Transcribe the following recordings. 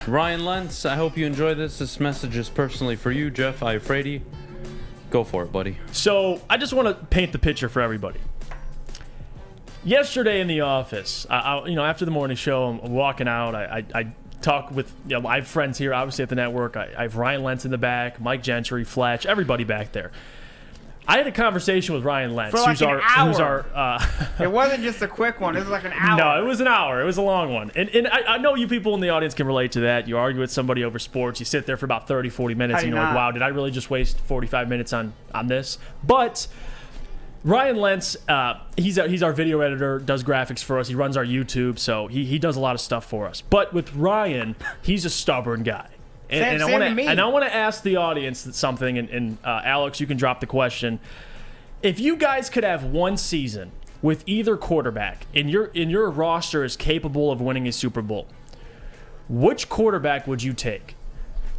Ryan Lentz, I hope you enjoy this. This message is personally for you, Jeff Iafrate. Go for it, buddy. So I just want to paint the picture for everybody. Yesterday in the office, after the morning show, I'm walking out. I talk with, I have friends here, obviously at the network. I have Ryan Lentz in the back, Mike Gentry, Fletch, everybody back there. I had a conversation with Ryan Lentz, for like who's an our. hour. It wasn't just a quick one. It was like an hour. No, it was an hour. It was a long one. And I know you people in the audience can relate to that. You argue with somebody over sports. You sit there for about 30, 40 minutes, and you're like, wow, did I really just waste 45 minutes on this? But Ryan Lentz, he's our video editor, does graphics for us. He runs our YouTube, so he does a lot of stuff for us. But with Ryan, he's a stubborn guy. And I want to ask the audience something, and Alex, you can drop the question. If you guys could have one season with either quarterback, and your roster is capable of winning a Super Bowl, which quarterback would you take?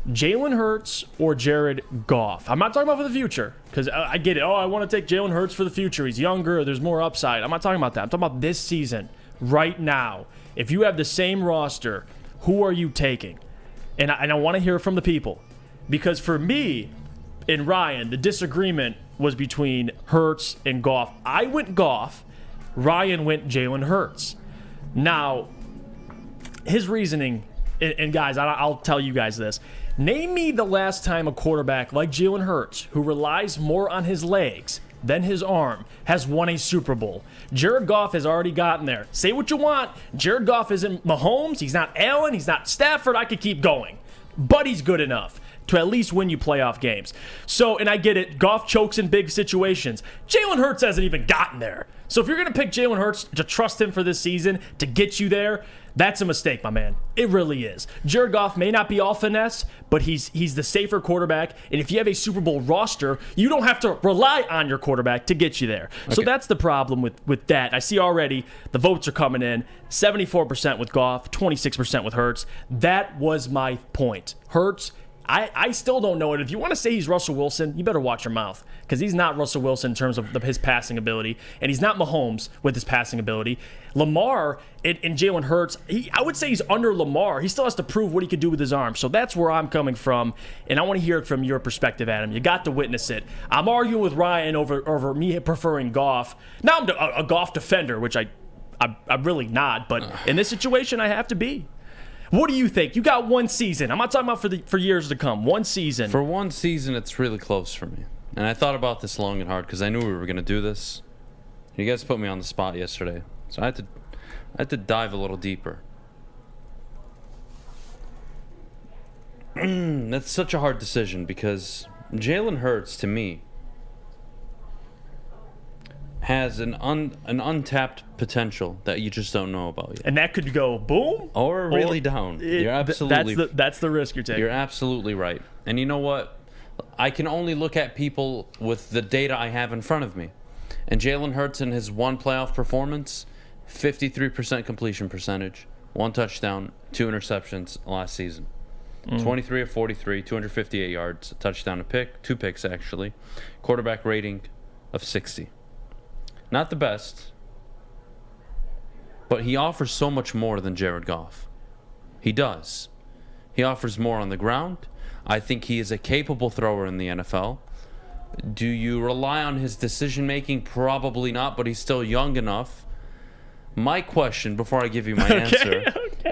Jalen Hurts or Jared Goff? I'm not talking about for the future, because I get it. Oh, I want to take Jalen Hurts for the future. He's younger. There's more upside. I'm not talking about that. I'm talking about this season, right now. If you have the same roster, who are you taking? And I want to hear from the people, because for me and Ryan, the disagreement was between Hurts and Goff. I went Goff. Ryan went Jalen Hurts. Now, his reasoning, and guys, I'll tell you guys this. Name me the last time a quarterback like Jalen Hurts, who relies more on his legs than his arm, has won a Super Bowl. Jared Goff has already gotten there. Say what you want. Jared Goff isn't Mahomes. He's not Allen. He's not Stafford. I could keep going. But he's good enough to at least win you playoff games. So, and I get it. Goff chokes in big situations. Jalen Hurts hasn't even gotten there. So if you're going to pick Jalen Hurts to trust him for this season to get you there, that's a mistake, my man. It really is. Jared Goff may not be all finesse, but he's the safer quarterback. And if you have a Super Bowl roster, you don't have to rely on your quarterback to get you there. Okay. So that's the problem with that. I see already the votes are coming in. 74% with Goff, 26% with Hurts. That was my point. Hurts, I still don't know it. If you want to say he's Russell Wilson, you better watch your mouth, because he's not Russell Wilson in terms of his passing ability, and he's not Mahomes with his passing ability. Lamar and Jalen Hurts, I would say he's under Lamar. He still has to prove what he can do with his arm. So that's where I'm coming from, and I want to hear it from your perspective, Adam. You got to witness it. I'm arguing with Ryan over me preferring Goff. Now I'm a Goff defender, which I'm really not, but in this situation, I have to be. What do you think? You got one season. I'm not talking about for years to come. One season. For one season, it's really close for me. And I thought about this long and hard because I knew we were going to do this. You guys put me on the spot yesterday, so I had to dive a little deeper. That's such a hard decision because Jalen Hurts, to me, has an untapped potential that you just don't know about yet. And that could go boom or really down. You're absolutely that's the risk you're taking. You're absolutely right. And you know what? I can only look at people with the data I have in front of me. And Jalen Hurts in his one playoff performance, 53% completion percentage, 1 touchdown, 2 interceptions last season. 23 of 43, 258 yards, a touchdown, a pick, 2 picks actually. Quarterback rating of 60. Not the best, but he offers so much more than Jared Goff. He does. He offers more on the ground. I think he is a capable thrower in the NFL. Do you rely on his decision-making? Probably not, but he's still young enough. My question, before I give you my answer,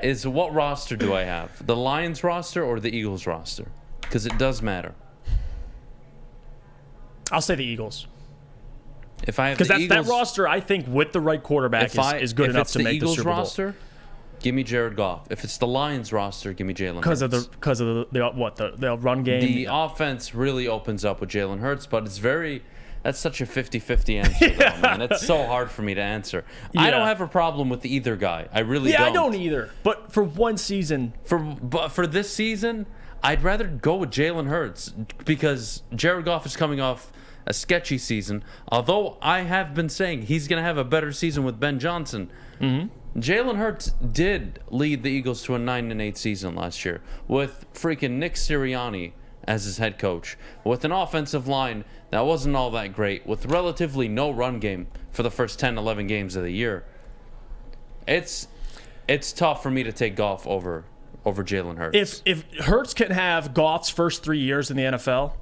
is what roster do I have? The Lions roster or the Eagles roster? Because it does matter. I'll say the Eagles. If I have because that roster, I think with the right quarterback is good enough to make the Super Bowl. If it's the Eagles roster, give me Jared Goff. If it's the Lions roster, give me Jalen Hurts. Because of the run game. The offense really opens up with Jalen Hurts, but that's such a 50-50 answer, though, man. It's so hard for me to answer. Yeah. I don't have a problem with either guy. I really don't. Yeah, I don't either. But for one season. For this season, I'd rather go with Jalen Hurts because Jared Goff is coming off a sketchy season, although I have been saying he's going to have a better season with Ben Johnson. Mm-hmm. Jalen Hurts did lead the Eagles to a 9-8 season last year with freaking Nick Sirianni as his head coach, with an offensive line that wasn't all that great, with relatively no run game for the first 10-11 games of the year. It's tough for me to take Goff over over Jalen Hurts. If Hurts can have Goff's first 3 years in the NFL,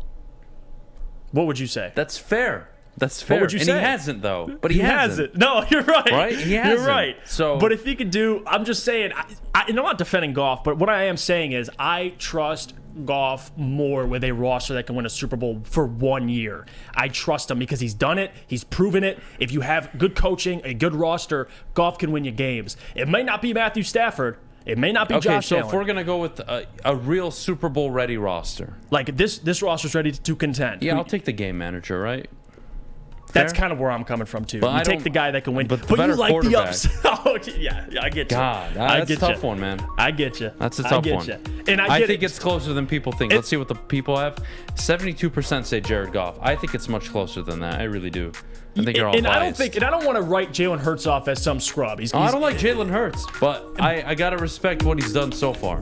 what would you say? That's fair. That's fair. What would you say? He hasn't, though. But he hasn't. No, you're right. Right? He hasn't. You're right. So, but if he could do, I'm just saying, and I'm not defending Goff, but what I am saying is I trust Goff more with a roster that can win a Super Bowl for 1 year. I trust him because he's done it. He's proven it. If you have good coaching, a good roster, Goff can win you games. It may not be Matthew Stafford. It may not be Josh Allen. So if we're going to go with a real Super Bowl ready roster. Like this roster's ready to contend. Yeah, I'll take the game manager, right? That's kind of where I'm coming from, too. But you take the guy that can win. But you like the ups. Oh, yeah, I get you. God, that's a tough one, man. I get you. That's a tough one. You. And I think it's closer than people think. Let's see what the people have. 72% say Jared Goff. I think it's much closer than that. I really do. I think you're all biased. I don't want to write Jalen Hurts off as some scrub. I don't like Jalen Hurts, but I got to respect what he's done so far.